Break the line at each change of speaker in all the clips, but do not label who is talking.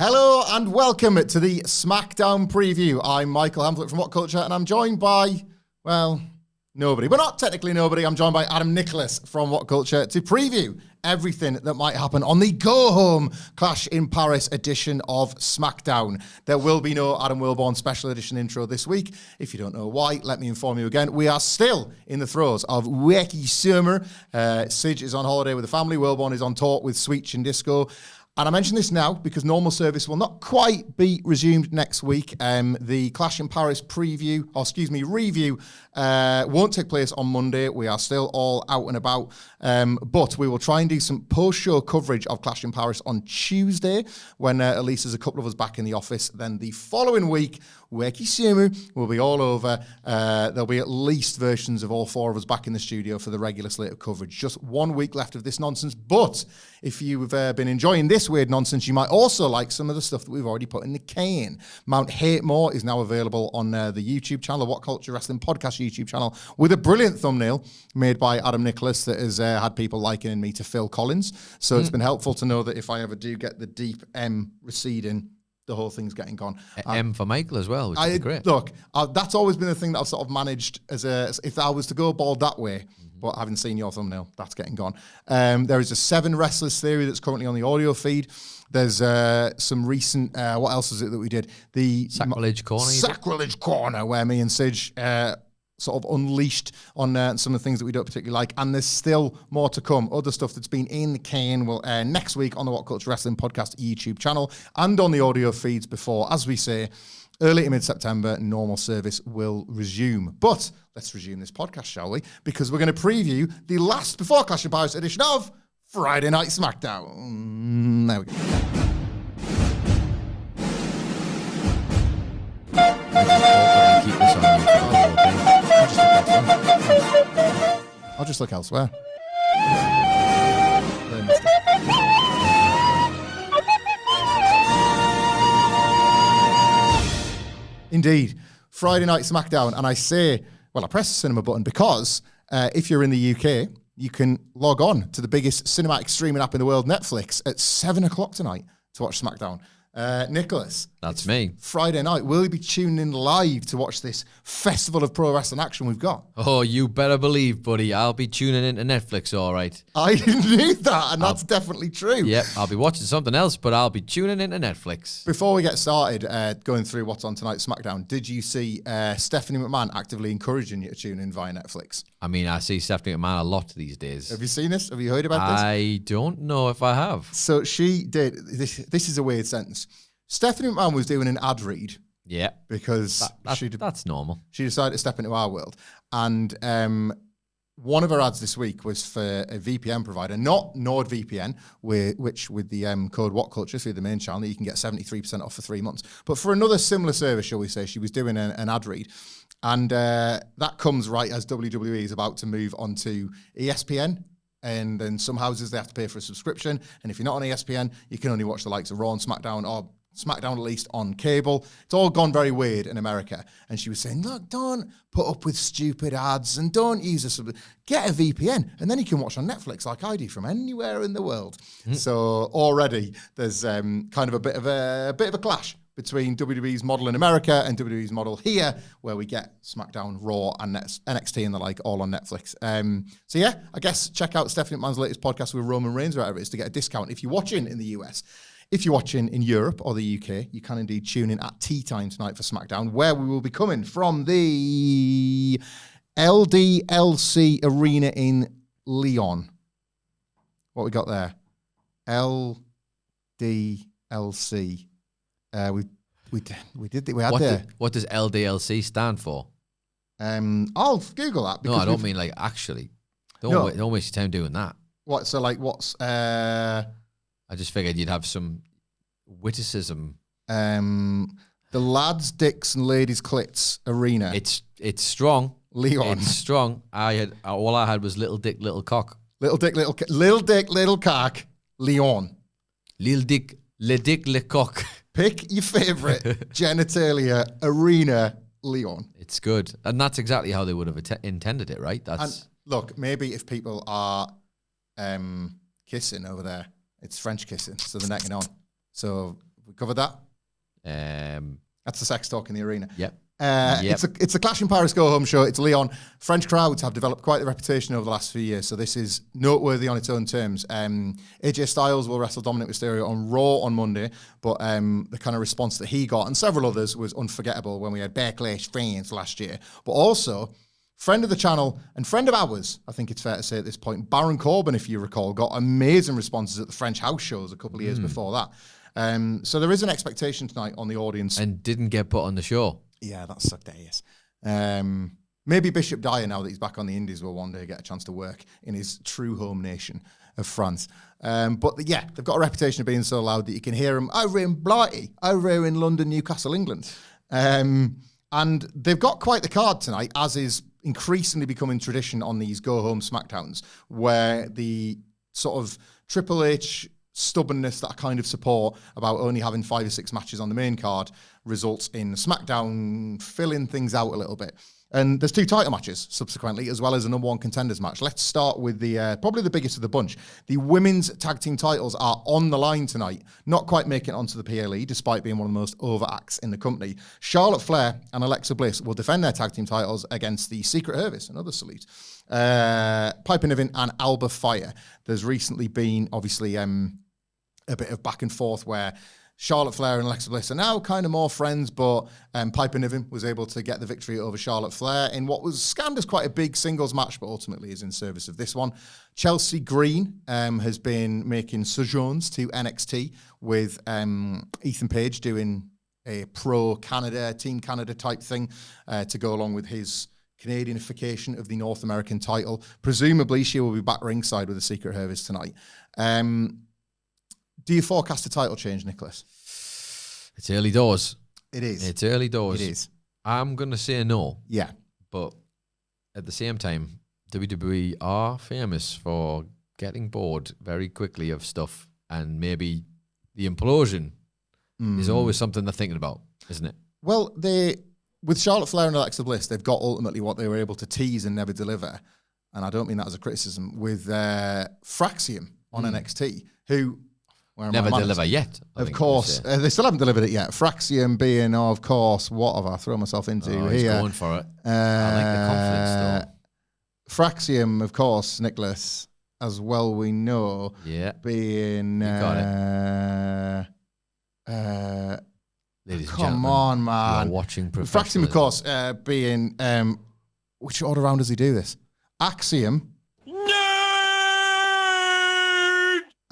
Hello and welcome to the SmackDown Preview. I'm Michael Hamflett from WhatCulture and I'm joined by, well, nobody. But not technically nobody. I'm joined by Adam Nicholas from WhatCulture to preview everything that might happen on the go-home Clash in Paris edition of SmackDown. There will be no Adam Wilborn special edition intro this week. If you don't know why, let me inform you again. We are still in the throes of wacky summer. Sige is on holiday with the family. Wilborn is on tour with Sweet and Disco. And I mention this now because normal service will not quite be resumed next week. The Clash in Paris review won't take place on Monday. We are still all out and about. But we will try and do some post-show coverage of Clash in Paris on Tuesday when at least there's a couple of us back in the office. Then the following week, Wakey Summer will be all over. There'll be at least versions of all four of us back in the studio for the regular slate of coverage. Just 1 week left of this nonsense. But if you've been enjoying this weird nonsense, you might also like some of the stuff that we've already put in the can. Mount Hatemore is now available on the YouTube channel, the WhatCulture Wrestling Podcast YouTube channel, with a brilliant thumbnail made by Adam Nicholas that has had people likening me to Phil Collins. So it's been helpful to know that if I ever do get the deep M receding, the whole thing's getting gone.
M for Michael as well, which is great.
Look, that's always been the thing that I've sort of managed if I was to go bald that way. But having seen your thumbnail, that's getting gone. There is a 7 wrestlers theory that's currently on the audio feed. There's some recent, what else is it that we did? The
Sacrilege Corner.
Sacrilege Corner, where me and Sige sort of unleashed on some of the things that we don't particularly like. And there's still more to come. Other stuff that's been in the can will air next week on the WhatCulture Wrestling Podcast YouTube channel and on the audio feeds before, as we say, early to mid-September, normal service will resume. But let's resume this podcast, shall we? Because we're going to preview the last before Clash of Paris edition of Friday Night SmackDown. There we go.
Keep this on.
I'll just look elsewhere. Indeed, Friday Night SmackDown, and I say, well, I press the Cinéma button because if you're in the UK, you can log on to the biggest cinematic streaming app in the world, Netflix, at 7 o'clock tonight to watch SmackDown. Nicholas.
That's me.
Friday night. Will you be tuning in live to watch this festival of pro wrestling action we've got?
Oh, you better believe, buddy. I'll be tuning into Netflix, all right.
I didn't need that, and that's definitely true.
Yep, I'll be watching something else, but I'll be tuning into Netflix.
Before we get started going through what's on tonight's SmackDown, did you see Stephanie McMahon actively encouraging you to tune in via Netflix?
I mean, I see Stephanie McMahon a lot these days.
Have you seen this? Have you heard about this?
I don't know if I have.
So she did. This is a weird sentence. Stephanie McMahon was doing an ad read.
Yeah.
Because
that's normal.
She decided to step into our world. And one of her ads this week was for a VPN provider, not NordVPN, which with the code WhatCulture through the main channel, you can get 73% off for 3 months. But for another similar service, shall we say, she was doing an ad read. And that comes right as WWE is about to move on to ESPN. And then some houses, they have to pay for a subscription. And if you're not on ESPN, you can only watch the likes of Raw and SmackDown, or SmackDown at least on cable. It's all gone very weird in America. And she was saying, look, don't put up with stupid ads and don't use get a VPN and then you can watch on Netflix like I do from anywhere in the world. So already there's kind of a bit of a clash between WWE's model in America and WWE's model here, where we get SmackDown, Raw, and NXT and the like all on Netflix. So yeah, I guess check out Stephanie McMahon's latest podcast with Roman Reigns or whatever it is to get a discount if you're watching in the US. If you're watching in Europe or the UK, you can indeed tune in at tea time tonight for SmackDown, where we will be coming from the LDLC Arena in Lyon. What we got there? LDLC. We had
What does LDLC stand for?
I'll Google that.
No, I don't mean like actually. Don't waste your time doing that.
What? So like, what's?
I just figured you'd have some witticism.
The lads, dicks, and ladies' clits arena.
It's strong.
Lyon.
It's strong. All I had was little dick, little cock.
Little dick, little cock. Lyon.
Little dick, le dick, le cock.
Pick your favorite genitalia arena, Lyon.
It's good, and that's exactly how they would have intended it, right?
And look, maybe if people are kissing over there, it's French kissing, so they're necking on. So Have we covered that? That's the sex talk in the arena.
Yep.
It's a Clash in Paris Go Home show. It's Leon. French crowds have developed quite the reputation over the last few years, so this is noteworthy on its own terms. AJ Styles will wrestle Dominic Mysterio on Raw on Monday, but the kind of response that he got, and several others, was unforgettable when we had Backlash fans last year. But also, friend of the channel and friend of ours, I think it's fair to say at this point, Baron Corbin, if you recall, got amazing responses at the French house shows a couple of years before that. So there is an expectation tonight on the audience.
And didn't get put on the show.
Yeah, that's sucked ass. Maybe Bishop Dyer, now that he's back on the Indies, will one day get a chance to work in his true home nation of France. But yeah, they've got a reputation of being so loud that you can hear them over in Blighty, over in London, Newcastle, England. And they've got quite the card tonight, as is increasingly becoming tradition on these go-home SmackDowns, where the sort of Triple H stubbornness that I kind of support about only having 5 or 6 matches on the main card results in SmackDown filling things out a little bit. And there's 2 title matches subsequently, as well as a number 1 contenders match. Let's start with the probably the biggest of the bunch. The women's tag team titles are on the line tonight, not quite making it onto the PLE, despite being one of the most over acts in the company. Charlotte Flair and Alexa Bliss will defend their tag team titles against the Secret Service, another salute. Piper Niven and Alba Fyre. There's recently been, obviously, a bit of back and forth where Charlotte Flair and Alexa Bliss are now kind of more friends, but Piper Niven was able to get the victory over Charlotte Flair in what was scanned as quite a big singles match, but ultimately is in service of this one. Chelsea Green has been making sojourns to NXT with Ethan Page doing a pro-Canada, Team Canada type thing to go along with his Canadianification of the North American title. Presumably, she will be back ringside with the Secret Service tonight. Do you forecast a title change, Nicholas?
It's early doors.
It is.
It's early doors.
It is.
I'm going to say no.
Yeah.
But at the same time, WWE are famous for getting bored very quickly of stuff, and maybe the implosion is always something they're thinking about, isn't it?
Well, with Charlotte Flair and Alexa Bliss, they've got ultimately what they were able to tease and never deliver. And I don't mean that as a criticism, with Fraxium on NXT, who...
Never deliver yet.
Of course. They still haven't delivered it yet. Fraxium being, of course, what have I thrown myself into here?
He's going for it. I like the confidence, though.
Fraxium, of course, Nicholas, as well we know, being...
You got it. Ladies and gentlemen,
come on, man.
You're watching professionalism.
Fraxium, of course, being... which order round does he do this? Axiom.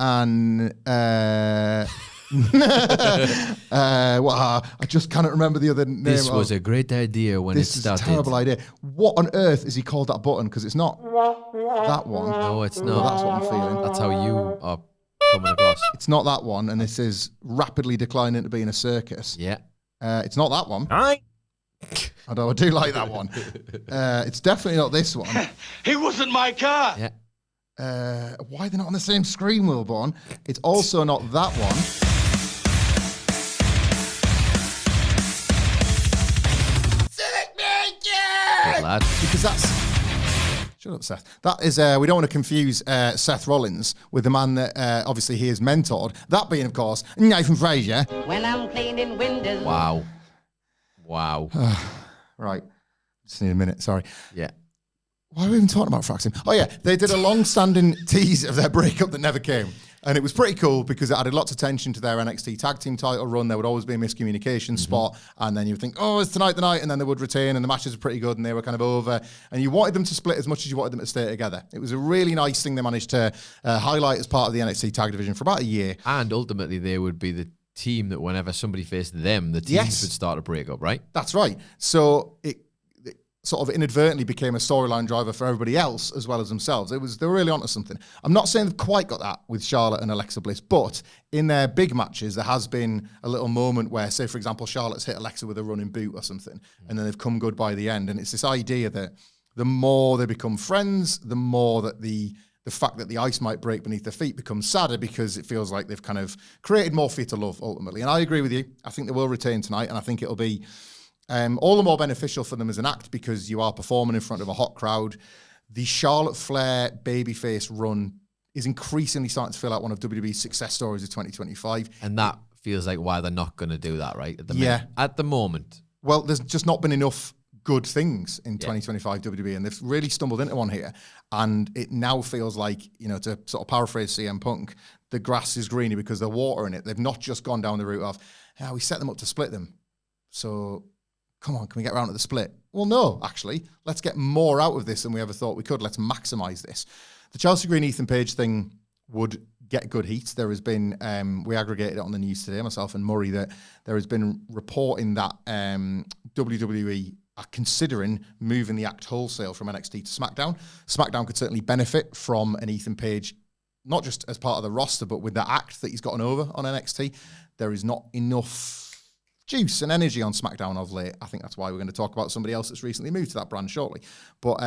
And I just cannot remember the other name.
This was a great idea when it started.
This is a terrible idea. What on earth is he called that button? Because it's not that one.
No, it's not.
Well, that's what I'm feeling.
That's how you are coming across.
It's not that one, and this is rapidly declining to being a circus.
Yeah.
It's not that one. Although I do like that one. It's definitely not this one.
It wasn't my car.
Yeah.
Why are they not on the same screen, Wilborn? It's also not that one.
Good lad.
Because that's... Shut up, Seth. That is... we don't want to confuse Seth Rollins with the man that obviously he has mentored. That being, of course, Nathan Frazier.
When I'm cleaning windows.
Wow.
Right. Just need a minute, sorry.
Yeah.
Why are we even talking about Fraxium? Oh, yeah. They did a long-standing tease of their breakup that never came. And it was pretty cool because it added lots of tension to their NXT tag team title run. There would always be a miscommunication spot. And then you would think, oh, it's tonight the night. And then they would retain. And the matches were pretty good. And they were kind of over. And you wanted them to split as much as you wanted them to stay together. It was a really nice thing they managed to highlight as part of the NXT tag division for about a year.
And ultimately, they would be the team that whenever somebody faced them, the teams would start to break up, right?
That's right. So it sort of inadvertently became a storyline driver for everybody else as well as themselves. They were really onto something. I'm not saying they've quite got that with Charlotte and Alexa Bliss, but in their big matches, there has been a little moment where, say, for example, Charlotte's hit Alexa with a running boot or something, and then they've come good by the end. And it's this idea that the more they become friends, the more that the fact that the ice might break beneath their feet becomes sadder because it feels like they've kind of created more for you to love, ultimately. And I agree with you. I think they will retain tonight, and I think it'll be all the more beneficial for them as an act because you are performing in front of a hot crowd. The Charlotte Flair babyface run is increasingly starting to feel like one of WWE's success stories of 2025.
And that feels like why they're not going to do that, right?
Yeah.
At the moment.
Well, there's just not been enough good things in 2025 WWE, and they've really stumbled into one here. And it now feels like, to sort of paraphrase CM Punk, the grass is greener because they're watering it. They've not just gone down the route of, we set them up to split them. So come on, can we get around to the split? Well, no, actually. Let's get more out of this than we ever thought we could. Let's maximize this. The Chelsea Green Ethan Page thing would get good heat. There has been, we aggregated it on the news today, myself and Murray, that there has been reporting that WWE are considering moving the act wholesale from NXT to SmackDown. SmackDown could certainly benefit from an Ethan Page, not just as part of the roster, but with the act that he's gotten over on NXT. There is not enough juice and energy on SmackDown of late. I think that's why we're going to talk about somebody else that's recently moved to that brand shortly. But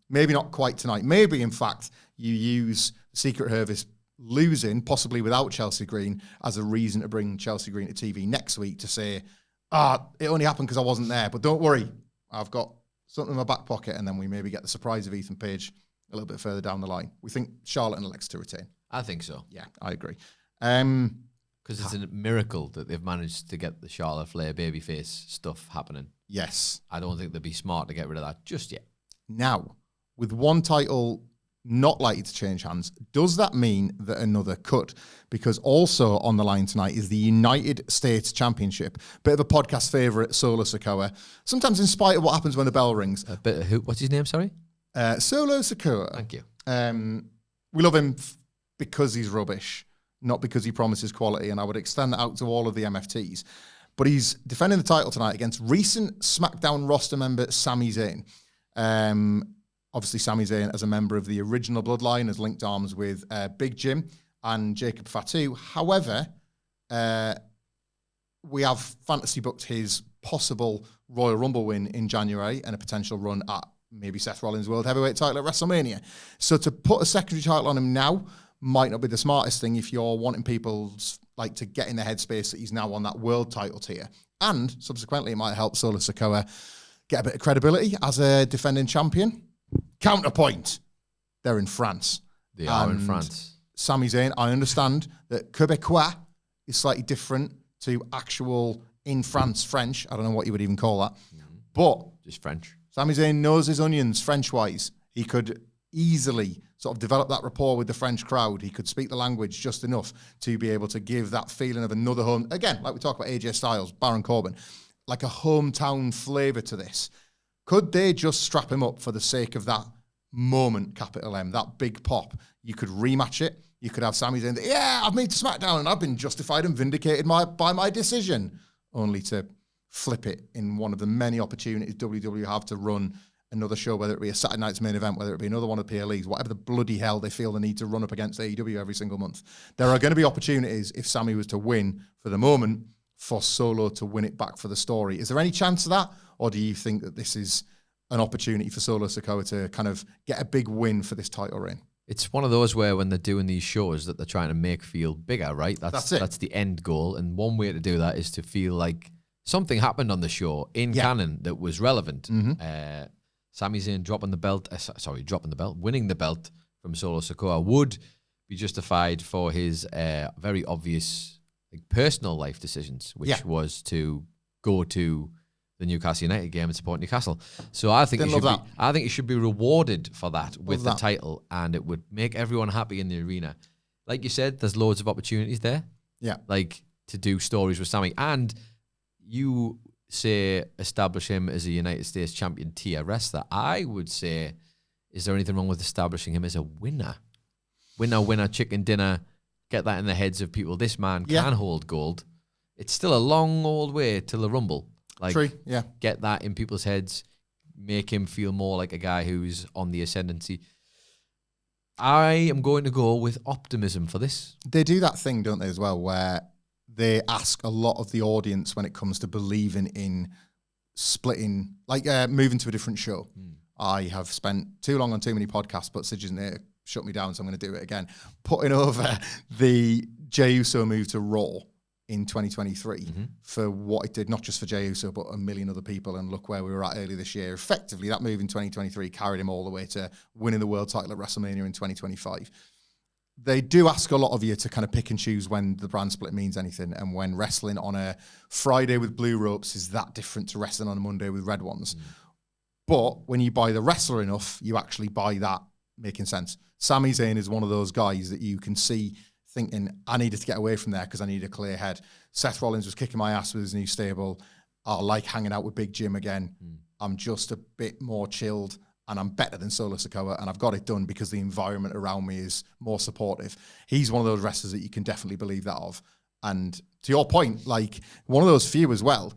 maybe not quite tonight. Maybe, in fact, you use Secret Service losing, possibly without Chelsea Green, as a reason to bring Chelsea Green to TV next week to say, it only happened because I wasn't there. But don't worry, I've got something in my back pocket, and then we maybe get the surprise of Ethan Page a little bit further down the line. We think Charlotte and Alexa to retain.
I think so.
Yeah, I agree.
Because it's a miracle that they've managed to get the Charlotte Flair babyface stuff happening.
Yes.
I don't think they'd be smart to get rid of that just yet.
Now, with one title not likely to change hands, does that mean that another could? Because also on the line tonight is the United States Championship. Bit of a podcast favourite, Solo Sikoa. Sometimes in spite of what happens when the bell rings.
A bit of who? What's his name, sorry?
Solo Sikoa.
Thank you.
We love him because he's rubbish, not because he promises quality, and I would extend that out to all of the MFTs. But he's defending the title tonight against recent SmackDown roster member Sami Zayn. Obviously, Sami Zayn, as a member of the original bloodline, has linked arms with Big Jim and Jacob Fatu. However, we have fantasy booked his possible Royal Rumble win in January and a potential run at maybe Seth Rollins' World Heavyweight title at WrestleMania. So to put a secondary title on him now might not be the smartest thing if you're wanting people to get in the headspace that he's now on that world title tier. And subsequently, it might help Solo Sikoa get a bit of credibility as a defending champion. Counterpoint, they're in France.
They are in France.
Sami Zayn, I understand that Quebecois is slightly different to actual in France French. I don't know what you would even call that. But
just French.
Sami Zayn knows his onions French-wise. He could easily sort of develop that rapport with the French crowd. He could speak the language just enough to be able to give that feeling of another home. Again, like we talk about AJ Styles, Baron Corbin, like a hometown flavour to this. Could they just strap him up for the sake of that moment, capital M, that big pop? You could rematch it. You could have Sami Zayn, I've made to SmackDown and I've been justified and vindicated by my decision. Only to flip it in one of the many opportunities WWE have to run another show, whether it be a Saturday Night's Main Event, whether it be another one of the PLEs, whatever the bloody hell they feel the need to run up against AEW every single month. There are going to be opportunities, if Sami was to win for the moment, for Solo to win it back for the story. Is there any chance of that? Or do you think that this is an opportunity for Solo Sikoa to kind of get a big win for this title reign?
It's one of those where when they're doing these shows that they're trying to make feel bigger, right? That's it. That's the end goal. And one way to do that is to feel like something happened on the show in canon that was relevant. Mm-hmm. Sami Zayn winning the belt from Solo Sikoa would be justified for his very obvious personal life decisions, which was to go to the Newcastle United game and support Newcastle. So I think he should be rewarded for that with the title, and it would make everyone happy in the arena. Like you said, there's loads of opportunities there. Yeah. Like to do stories with Sami. And you say establish him as a United States champion tier wrestler. I would say, is there anything wrong with establishing him as a winner? Winner, chicken dinner. Get that in the heads of people. This man can hold gold. It's still a long old way till the Rumble. True, yeah. Get that in people's heads. Make him feel more like a guy who's on the ascendancy. I am going to go with optimism for this. They do that thing, don't they, as well, where they ask a lot of the audience when it comes to believing in splitting, moving to a different show. I have spent too long on too many podcasts, but Sidge isn't here, shut me down, so I'm going to do it again. Putting over the Jey Uso move to Raw in 2023 for what it did, not just for Jey Uso, but a million other people, and look where we were at earlier this year. Effectively, that move in 2023 carried him all the way to winning the world title at WrestleMania in 2025.
they do ask a lot of you to kind of pick and choose when the brand split means anything, and when wrestling on a Friday with blue ropes is that different to wrestling on a Monday with red ones. But when you buy the wrestler enough, you actually buy that making sense. Sami Zayn is one of those guys that you can see thinking, I needed to get away from there because I need a clear head. Seth Rollins was kicking my ass with his new stable. I like hanging out with Big Jim again. I'm just a bit more chilled, and I'm better than Solo Sikoa, and I've got it done because the environment around me is more supportive. He's one of those wrestlers that you can definitely believe that of. And to your point, like one of those few as well,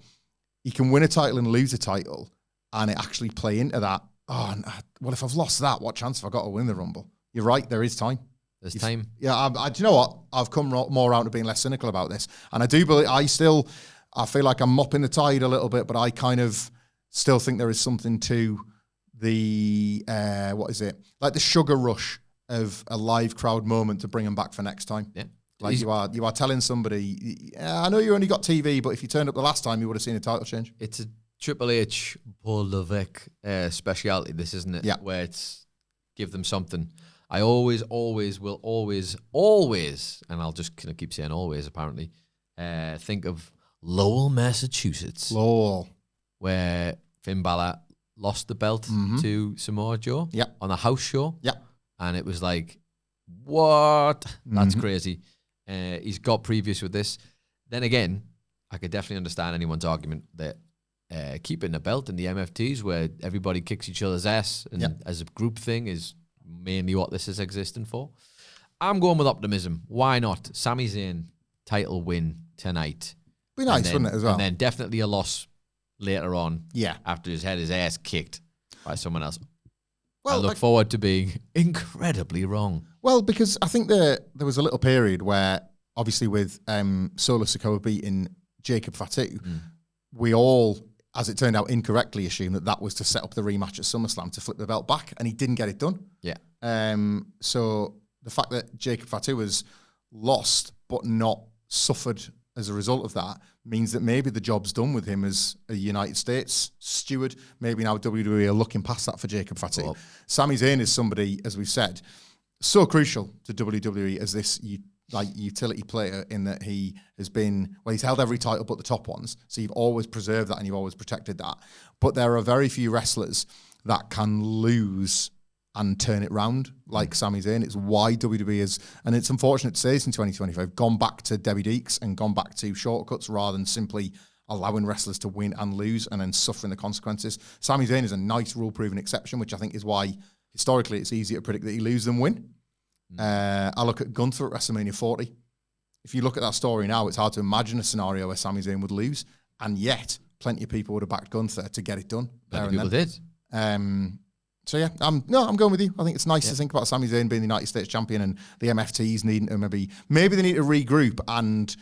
you can win a title and lose a title, and it actually play into that. Oh, well, if I've lost that, what chance have I got to win the Rumble? You're right, there is time.
There's time.
Yeah, do you know what? I've come more around to being less cynical about this. And I do believe, I feel like I'm mopping the tide a little bit, but I kind of still think there is something to the, like the sugar rush of a live crowd moment to bring them back for next time. Yeah. Like you are telling somebody, I know you only got TV, but if you turned up the last time, you would have seen a title change.
It's a Triple H, Paul Levesque speciality, this, isn't it?
Yeah.
Where it's give them something. I always, will always, and I'll just kind of keep saying always, apparently, think of Lowell, Massachusetts.
Lowell.
Where Finn Balor lost the belt to Samoa Joe on a house show.
Yeah.
And it was like, what? That's crazy. He's got previous with this. Then again, I could definitely understand anyone's argument that keeping the belt in the MFTs where everybody kicks each other's ass and as a group thing is mainly what this is existing for. I'm going with optimism. Why not? Sami Zayn title win tonight.
Be nice, wouldn't it, as well?
And then definitely a loss later on.
Yeah.
After he's had his ass kicked by someone else.
Well,
I look forward to being incredibly wrong.
Well, because I think there was a little period where, obviously with Solo Sikoa beating Jacob Fatu, we all, as it turned out, incorrectly assumed that was to set up the rematch at SummerSlam to flip the belt back, and he didn't get it done.
Yeah.
So the fact that Jacob Fatu was lost but not suffered as a result of that means that maybe the job's done with him as a United States steward. Maybe now WWE are looking past that for Jacob Fatu. Well, Sami Zayn is somebody, as we've said, so crucial to WWE as this utility player in that he has been, well, he's held every title but the top ones. So you've always preserved that and you've always protected that. But there are very few wrestlers that can lose and turn it round like Sami Zayn. It's why WWE is, and it's unfortunate to say this in 2025, gone back to Debbie Deeks and gone back to shortcuts rather than simply allowing wrestlers to win and lose and then suffering the consequences. Sami Zayn is a nice rule-proven exception, which I think is why historically it's easier to predict that he lose than win. I look at Gunther at WrestleMania 40. If you look at that story now, it's hard to imagine a scenario where Sami Zayn would lose, and yet plenty of people would have backed Gunther to get it done.
Plenty of people did.
So yeah, I'm going with you. I think it's nice to think about Sami Zayn being the United States champion and the MFTs needing to maybe they need to regroup, and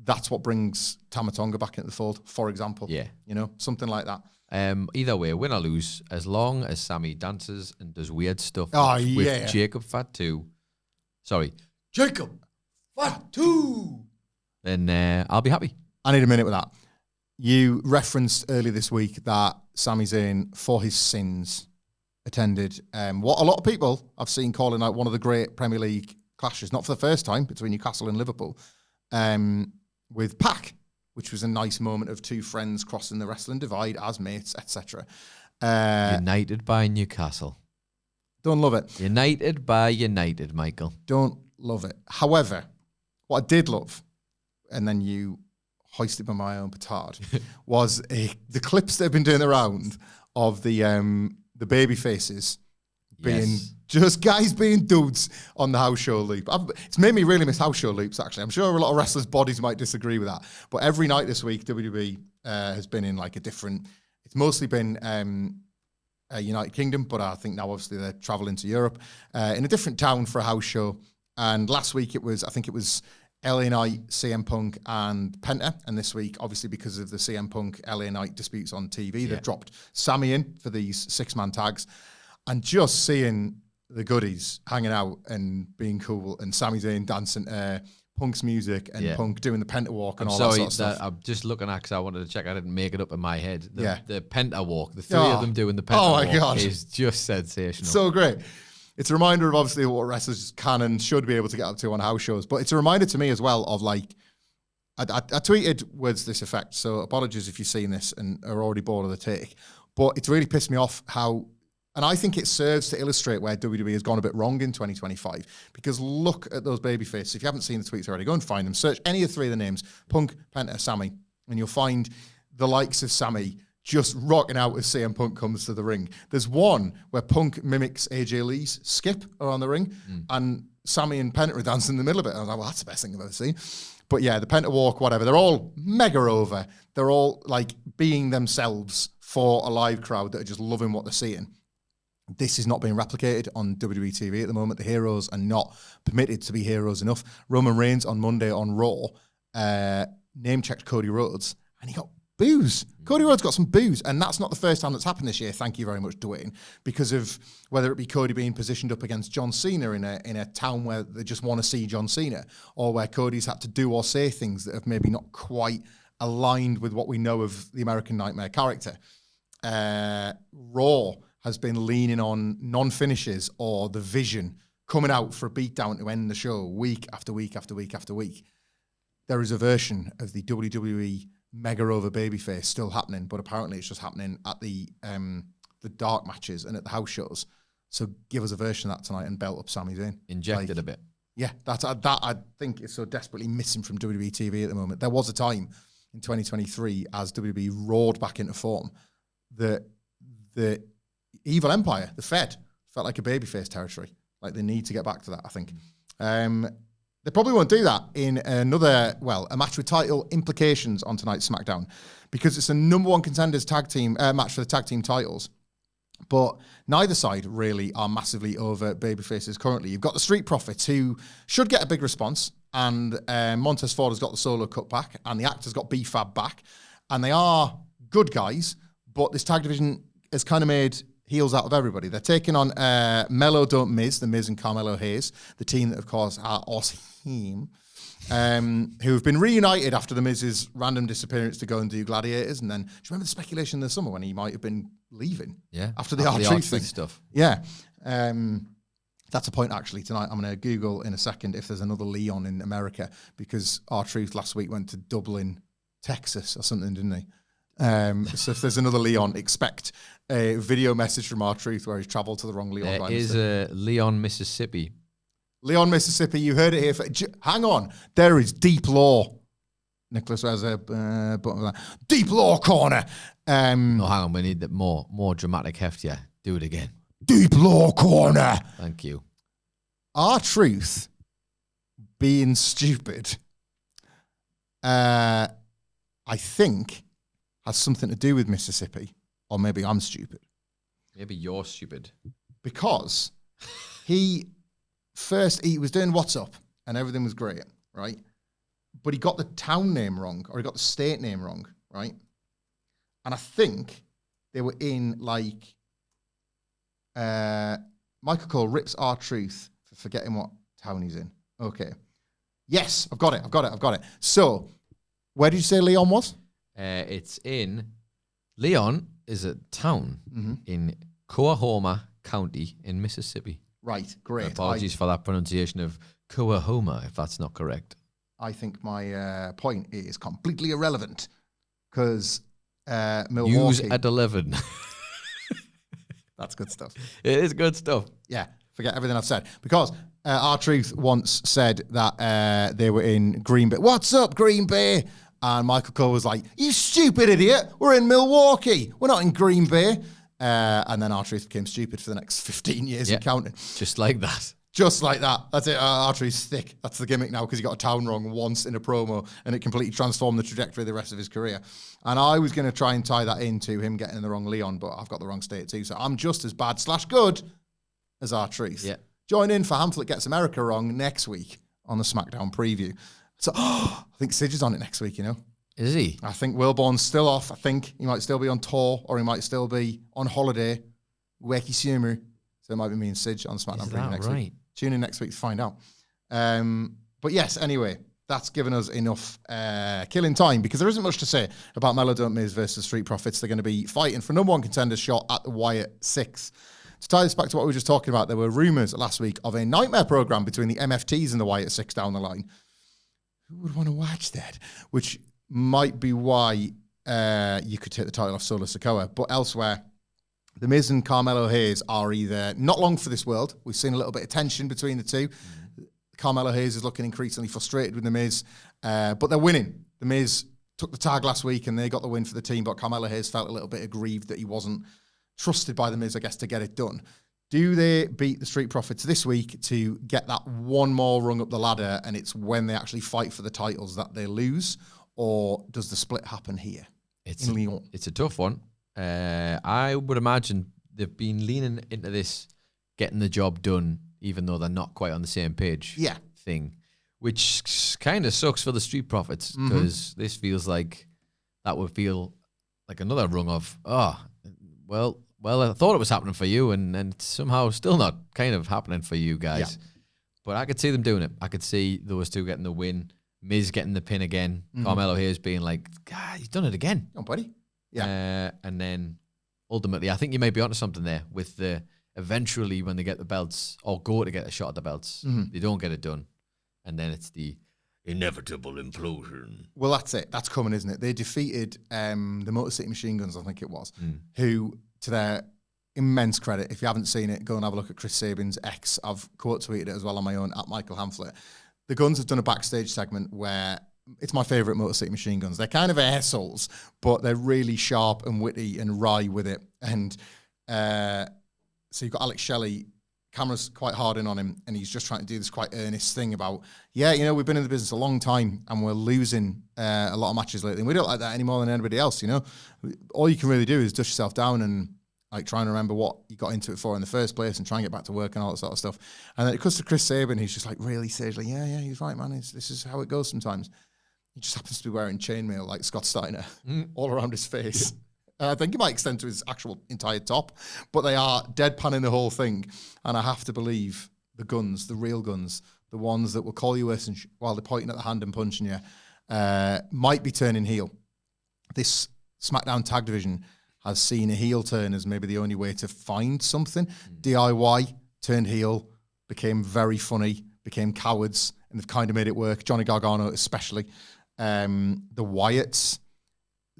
that's what brings Tama Tonga back into the fold, for example. Yeah. Something like that.
Either way, win or lose, as long as Sami dances and does weird stuff with Jacob Fatu. Sorry, Jacob Fatu. Then I'll be happy.
I need a minute with that. You referenced earlier this week that Sami Zayn, for his sins, attended what a lot of people I've seen calling out one of the great Premier League clashes, not for the first time, between Newcastle and Liverpool, with Pac, which was a nice moment of two friends crossing the wrestling divide as mates, etc.
United by Newcastle.
Don't love it.
United by United, Michael.
Don't love it. However, what I did love, and then you hoisted by my own petard, was the clips that have been doing around of the baby faces being just guys being dudes on the house show loop. It's made me really miss house show loops, actually. I'm sure a lot of wrestlers' bodies might disagree with that. But every night this week, WWE has been in like a different, it's mostly been United Kingdom, but I think now obviously they're traveling to Europe, in a different town for a house show. And last week it was LA Knight, CM Punk, and Penta. And this week, obviously, because of the CM Punk LA Knight disputes on TV, they've dropped Sami in for these 6-man tags. And just seeing the goodies hanging out and being cool, and Sami Zayn dancing Punk's music and Punk doing the Penta walk and all that sort of stuff.
I'm just looking at because I wanted to check. I didn't make it up in my head. The Penta walk, the three of them doing the Penta walk is just sensational.
So great. it's a reminder of obviously what wrestlers can and should be able to get up to on house shows. But it's a reminder to me as well of like, I tweeted words to this effect, so apologies if you've seen this and are already bored of the take. But it's really pissed me off how, and I think it serves to illustrate where WWE has gone a bit wrong in 2025. Because look at those babyfaces. If you haven't seen the tweets already, go and find them. Search any of the three of the names, Punk, Penta, Sami, and you'll find the likes of Sami just rocking out as CM Punk comes to the ring. There's one where Punk mimics AJ Lee's skip around the ring, and Sami and Penta are dancing in the middle of it. And I was like, well, that's the best thing I've ever seen. But yeah, the Penta walk, whatever, they're all mega over. They're all like being themselves for a live crowd that are just loving what they're seeing. This is not being replicated on WWE TV at the moment. The heroes are not permitted to be heroes enough. Roman Reigns on Monday on Raw name-checked Cody Rhodes, and he got boos. Cody Rhodes got some boos, and that's not the first time that's happened this year. Thank you very much, Dwayne, because of whether it be Cody being positioned up against John Cena in a town where they just want to see John Cena, or where Cody's had to do or say things that have maybe not quite aligned with what we know of the American Nightmare character. Raw has been leaning on non-finishes or the vision coming out for a beatdown to end the show week after week after week after week. There is a version of the WWE mega over babyface still happening, but apparently it's just happening at the dark matches and at the house shows. So give us a version of that tonight and belt up Sami Zayn.
Injected a bit.
Yeah, that I think is so desperately missing from WWE TV at the moment. There was a time in 2023 as WWE roared back into form that the Evil Empire, the Fed, felt like a babyface territory. Like they need to get back to that, I think. They probably won't do that in a match with title implications on tonight's SmackDown, because it's a number one contenders tag team match for the tag team titles. But neither side really are massively over babyfaces currently. You've got the Street Profits, who should get a big response, and Montez Ford has got the solo cut back, and the Actor's got B-Fab back, and they are good guys, but this tag division has kind of made heels out of everybody. They're taking on Melo Don't Miz, the Miz and Carmelo Hayes, the team that, of course, are awesome, who have been reunited after the Miz's random disappearance to go and do Gladiators. And then, do you remember the speculation in the summer when he might have been leaving?
Yeah.
After the R-Truth thing.
Stuff.
Yeah. That's a point, actually, tonight. I'm going to Google in a second if there's another Leon in America, because R-Truth last week went to Dublin, Texas or something, didn't he? So if there's another Leon, expect a video message from R-Truth where he's travelled to the wrong Leon.
There is a Leon, Mississippi.
Leon, Mississippi, you heard it here. Hang on. There is Deep Law. Nicholas has a button for that. Deep Law Corner.
No, hang on. We need the more dramatic heft. Yeah, do it again.
Deep Law Corner.
Thank you.
R-Truth being stupid, I think, has something to do with Mississippi. Or maybe I'm stupid.
Maybe you're stupid.
Because he was doing What's Up and everything was great, right? But he got the town name wrong, or he got the state name wrong, right? And I think they were in like Michael Cole rips R-Truth for forgetting what town he's in. Okay. Yes, I've got it. So, where did you say Leon was?
It's in Leon is a town in Coahoma County in Mississippi.
Right, great.
Apologies for that pronunciation of Coahoma, if that's not correct.
I think my point is completely irrelevant, because Milwaukee...
Use at 11.
That's good stuff.
It is good stuff.
Yeah, forget everything I've said. Because R-Truth once said that they were in Green Bay. What's up, Green Bay? And Michael Cole was like, you stupid idiot, we're in Milwaukee. We're not in Green Bay. And then R-Truth became stupid for the next 15 years and counting.
Just like that.
Just like that. That's it. R-Truth's thick. That's the gimmick now, because he got a town wrong once in a promo, and it completely transformed the trajectory of the rest of his career. And I was going to try and tie that into him getting in the wrong Leon, but I've got the wrong state too. So I'm just as bad / good as R-Truth.
Yeah.
Join in for Hamflett Gets America Wrong next week on the SmackDown Preview. So I think Sidge is on it next week, you know.
Is he?
I think Wilborn's still off. I think he might still be on tour, or he might still be on holiday. Wacky Sumer. So it might be me and Sidge on SmackDown Preview next week. Tune in next week to find out. But yes, anyway, that's given us enough killing time, because there isn't much to say about Melo Don't Miz versus Street Profits. They're going to be fighting for number one contender shot at the Wyatt 6. to tie this back to what we were just talking about, there were rumours last week of a nightmare programme between the MFTs and the Wyatt Six down the line. Who would want to watch that? Which might be why you could take the title off Solo Sikoa. But elsewhere, The Miz and Carmelo Hayes are either not long for this world. We've seen a little bit of tension between the two. Carmelo Hayes is looking increasingly frustrated with The Miz, but they're winning. The Miz took the tag last week and they got the win for the team, but Carmelo Hayes felt a little bit aggrieved that he wasn't trusted by The Miz, I guess, to get it done. Do they beat the Street Profits this week to get that one more rung up the ladder, and it's when they actually fight for the titles that they lose, or does the split happen here in Lyon?
It's a tough one. I would imagine they've been leaning into this getting the job done, even though they're not quite on the same page thing, which kind of sucks for the Street Profits, because this feels like that would feel like another rung of, well, I thought it was happening for you, and it's somehow still not kind of happening for you guys. Yeah. But I could see them doing it. I could see those two getting the win, Miz getting the pin again, Carmelo Hayes being like, God, he's done it again.
Oh, buddy. Yeah.
And then ultimately, I think you may be onto something there with the eventually when they get the belts or go to get a shot at the belts, they don't get it done. And then it's the inevitable implosion.
Well, that's it. That's coming, isn't it? They defeated the Motor City Machine Guns, I think it was, who, to their immense credit, if you haven't seen it, go and have a look at Chris Sabin's X. I've quote tweeted it as well on my own, at Michael Hamflett. The Guns have done a backstage segment where it's my favourite Motor City Machine Guns. They're kind of assholes, but they're really sharp and witty and wry with it. And so you've got Alex Shelley, camera's quite hard in on him, and he's just trying to do this quite earnest thing about, we've been in the business a long time and we're losing a lot of matches lately, and we don't like that any more than anybody else, All you can really do is dust yourself down and like try and remember what you got into it for in the first place and try and get back to work and all that sort of stuff. And then it comes to Chris Sabin, he's just like really sagely, yeah, he's right, man. This is how it goes sometimes. He just happens to be wearing chainmail like Scott Steiner all around his face. I think it might extend to his actual entire top, but they are deadpanning the whole thing. And I have to believe the Guns, the real Guns, the ones that will call you worse while they're pointing at the hand and punching you, might be turning heel. This SmackDown Tag Division has seen a heel turn as maybe the only way to find something. DIY turned heel, became very funny, became cowards, and they've kind of made it work. Johnny Gargano especially. The Wyatts,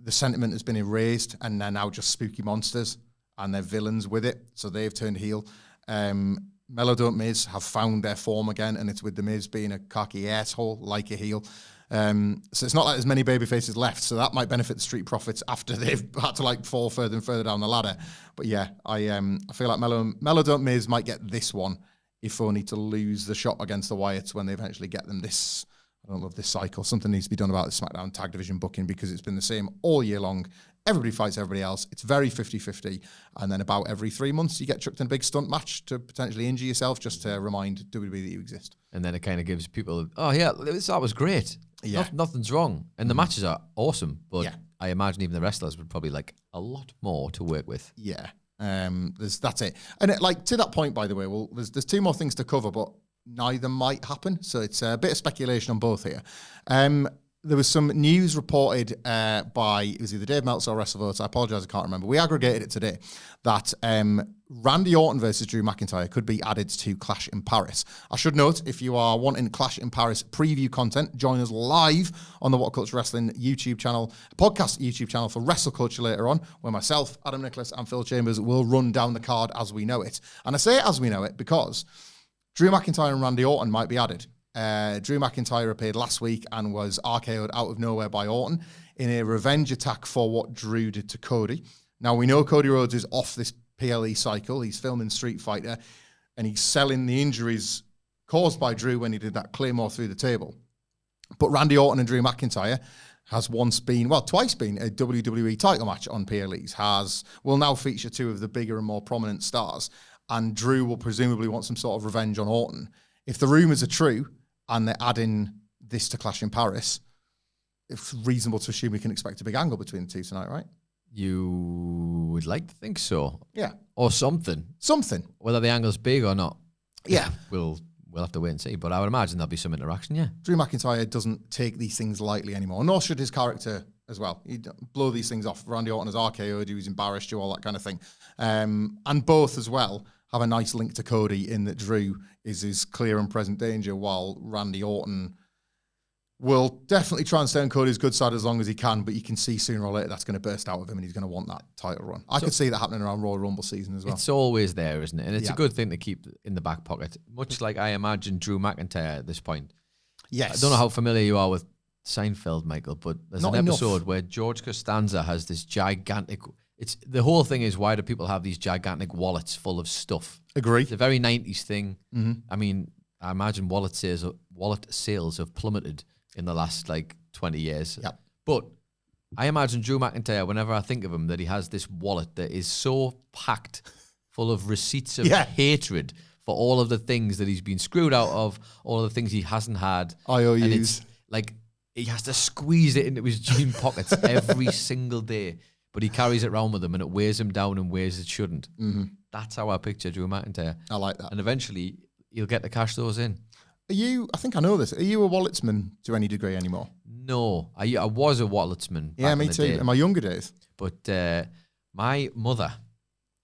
the sentiment has been erased, and they're now just spooky monsters, and they're villains with it, so they've turned heel. Melo Don't Miz have found their form again, and it's with the Miz being a cocky asshole like a heel. So it's not like there's many baby faces left, so that might benefit the Street Profits after they've had to fall further and further down the ladder. But yeah, I feel like Melo Don't Miz might get this one, if only to lose the shot against the Wyatts when they eventually get them this. I don't love this cycle. Something needs to be done about the SmackDown Tag Division booking, because it's been the same all year long. Everybody fights everybody else. It's very 50-50. And then about every 3 months, you get chucked in a big stunt match to potentially injure yourself, just to remind WWE that you exist.
And then it kind of gives people, that was great. Yeah. Nothing's wrong. And the matches are awesome. But I imagine even the wrestlers would probably like a lot more to work with.
Yeah. That's it. And to that point, by the way, there's two more things to cover, but neither might happen. So it's a bit of speculation on both here. There was some news reported by, it was either Dave Meltzer or WrestleVotes, I apologize, I can't remember. We aggregated it today, that Randy Orton versus Drew McIntyre could be added to Clash in Paris. I should note, if you are wanting Clash in Paris preview content, join us live on the WhatCulture Wrestling YouTube channel, podcast YouTube channel for WrestleCulture later on, where myself, Adam Nicholas, and Phil Chambers will run down the card as we know it. And I say as we know it because Drew McIntyre and Randy Orton might be added. Drew McIntyre appeared last week and was RKO'd out of nowhere by Orton in a revenge attack for what Drew did to Cody. Now, we know Cody Rhodes is off this PLE cycle. He's filming Street Fighter, and he's selling the injuries caused by Drew when he did that Claymore through the table. But Randy Orton and Drew McIntyre has twice been a WWE title match on PLEs, will now feature two of the bigger and more prominent stars, and Drew will presumably want some sort of revenge on Orton. If the rumours are true, and they're adding this to Clash in Paris, it's reasonable to assume we can expect a big angle between the two tonight, right?
You would like to think so.
Yeah.
Or something. Whether the angle's big or not.
Yeah.
We'll have to wait and see, but I would imagine there'll be some interaction, yeah.
Drew McIntyre doesn't take these things lightly anymore, nor should his character as well. He'd blow these things off. Randy Orton has RKO'd, he was embarrassed, all that kind of thing. And both as well have a nice link to Cody in that Drew is his clear and present danger, while Randy Orton will definitely try and stay on Cody's good side as long as he can, but you can see sooner or later that's going to burst out of him and he's going to want that title run. I could see that happening around Royal Rumble season as well.
It's always there, isn't it? And it's a good thing to keep in the back pocket, much like I imagine Drew McIntyre at this point.
Yes.
I don't know how familiar you are with Seinfeld, Michael, but there's
Not
an
enough.
episode where George Costanza has this gigantic... The whole thing is, why do people have these gigantic wallets full of stuff?
Agree.
It's a very 90s thing.
Mm-hmm.
I mean, I imagine wallet sales have plummeted in the last 20 years.
Yep.
But I imagine Drew McIntyre, whenever I think of him, that he has this wallet that is so packed full of receipts of hatred for all of the things that he's been screwed out of, all of the things he hasn't had.
IOUs.
And it's like he has to squeeze it into his jean pockets every single day. But he carries it around with him and it wears him down in ways it shouldn't.
Mm-hmm.
That's how I picture Drew McIntyre.
I like that.
And eventually he'll get to cash those in.
Are you, I think I know this, are you a walletsman to any degree anymore?
No, I was a walletsman.
Yeah,
back
me
in the
too.
day.
In my younger days.
But my mother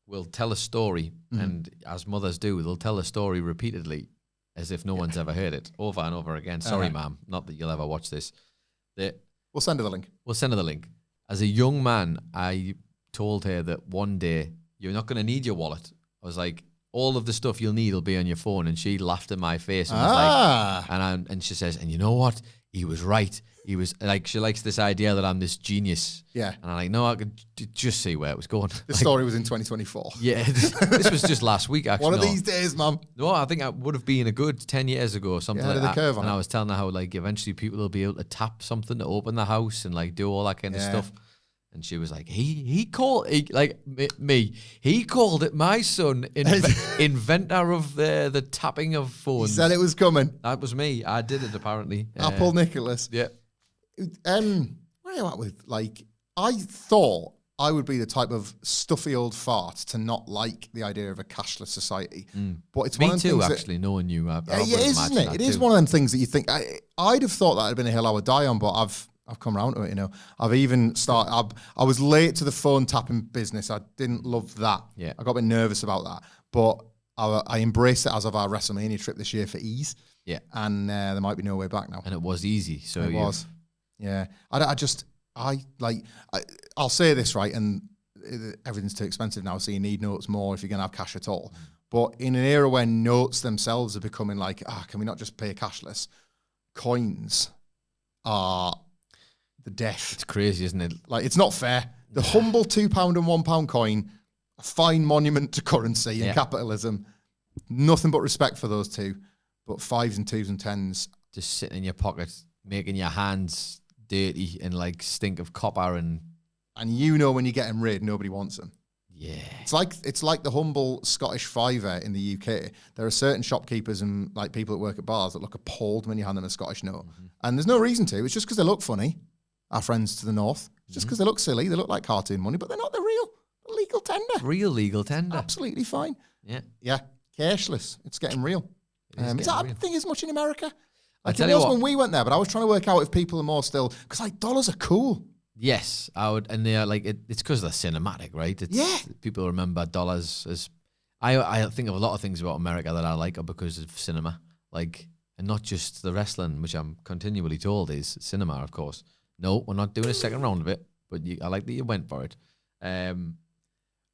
will tell a story, and as mothers do, they'll tell a story repeatedly as if no one's ever heard it, over and over again. Sorry, ma'am, not that you'll ever watch this.
We'll send her the link.
We'll send her the link. As a young man, I told her that one day, you're not going to need your wallet. I was like, all of the stuff you'll need will be on your phone. And she laughed in my face and was like, and she says, and you know what? He was right. He was like, she likes this idea that I'm this genius.
Yeah.
And I'm like, no, I could just see where it was going.
The story was in 2024.
Yeah, this was just last week, actually.
One of these days, mum.
No, I think I would have been a good 10 years ago or something like that.
Curve on
and
it.
I was telling her how eventually people will be able to tap something to open the house and do all that kind of stuff. And she was like, he called it my son, inventor of the tapping of phones.
He said it was coming.
That was me. I did it, apparently.
Apple Nicholas.
Yeah.
Where are you at with, I thought I would be the type of stuffy old fart to not like the idea of a cashless society. But it's
Me
one of the
too,
things
actually, knowing you.
it is, isn't it? It is one of them things that you think, I'd have thought that had been a hill I would die on, but I've come around to it, I've even started, I was late to the phone tapping business. I didn't love that.
Yeah.
I got a bit nervous about that. But I embraced it as of our WrestleMania trip this year for ease.
Yeah.
And there might be no way back now.
And it was easy. So
It was. Yeah. I'll say this, right, and everything's too expensive now, so you need notes more if you're going to have cash at all. But in an era where notes themselves are becoming can we not just pay cashless? Coins are the death.
It's crazy, isn't it?
It's not fair. The humble £2 and £1 coin, a fine monument to currency and capitalism. Nothing but respect for those two. But 5s and 2s and 10s.
Just sitting in your pocket, making your hands dirty and stink of copper and
when you're getting rid, nobody wants them.
yeah.
It's like the humble Scottish Fyre in the UK. There are certain shopkeepers and people that work at bars that look appalled when you hand them a Scottish note. And there's no reason to. It's just because they look funny. Our friends to the north. It's just because they look silly. They look like cartoon money, but they're not the real legal tender.
Real legal tender.
Absolutely fine.
Yeah.
Yeah. Cashless. It's getting real. Is that a thing as much in America?
I tell
it
you
was
what,
when we went there, but I was trying to work out if people are more still, because dollars are cool.
yes, I would, and they're it's because they're cinematic, right? People remember dollars as. I think of a lot of things about America that I like are because of cinema, and not just the wrestling, which I'm continually told is cinema, of course. No, we're not doing a second round of it, but I like that you went for it.